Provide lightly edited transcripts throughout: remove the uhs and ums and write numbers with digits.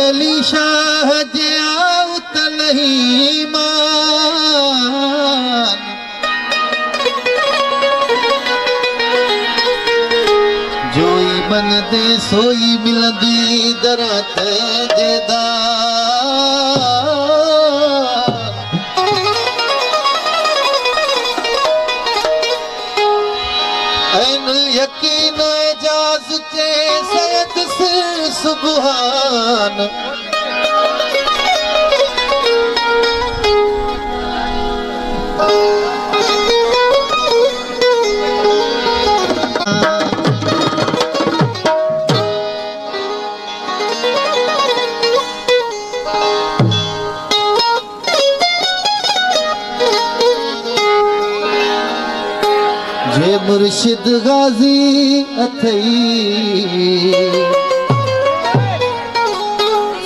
अली शाह जया उतलही मान जोई मन दे सोई मिलदी दरात जेदा यकीन एजाज चे सैयद सिर सुबहान जे मुर्शिद गाजी अथई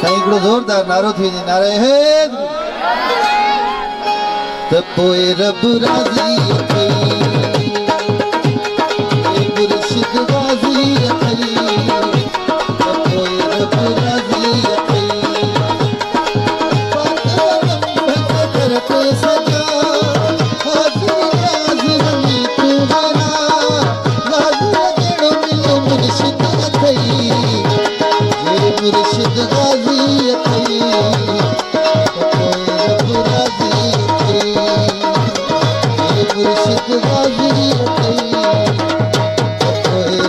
साईं हिकिड़ो ज़ोरदार नारो थी वञे नारे हे त पोइ रब राज़ी अथई जे मुर्शिद गाजी अथई त पोइ रब राज़ी अथई मुर्शिद गाजी अथई मुर्शिद गाजी अथई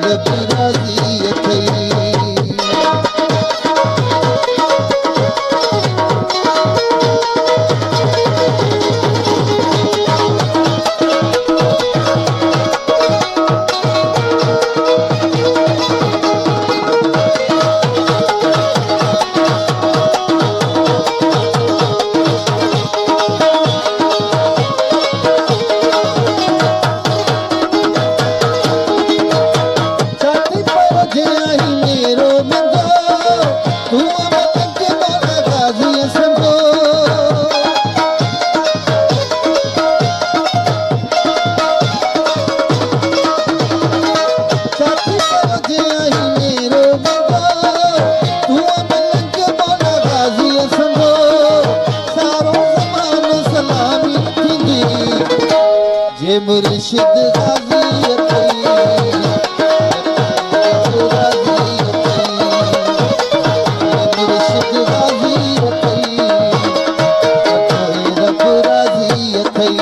रब राज़ी अथई जे मुर्शिद गाजी अथई मुर्शिद गाजी अथई रब राज़ी अथई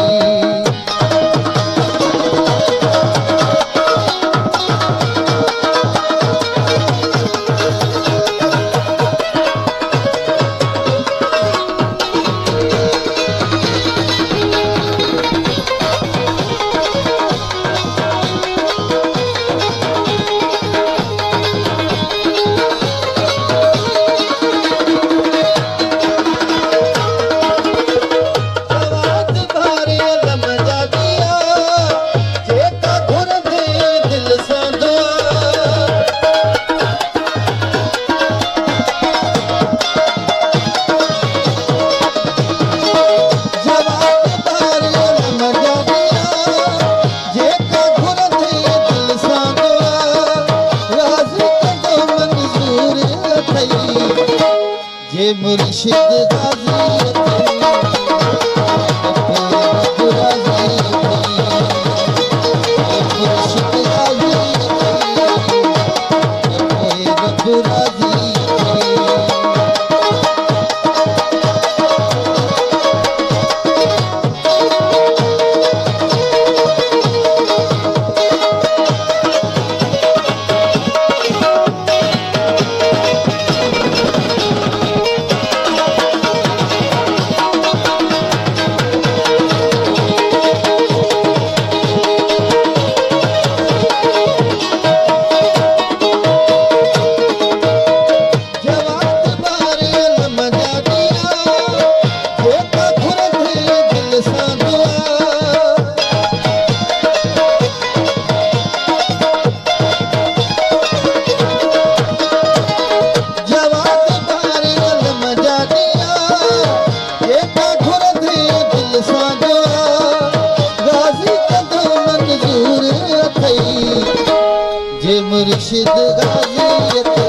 जे मुर्शिद गाजी अथई रब राज़ी अथई मुर्शिद गाजी अथई रब राज़ी अथई मुर्शिद गाजी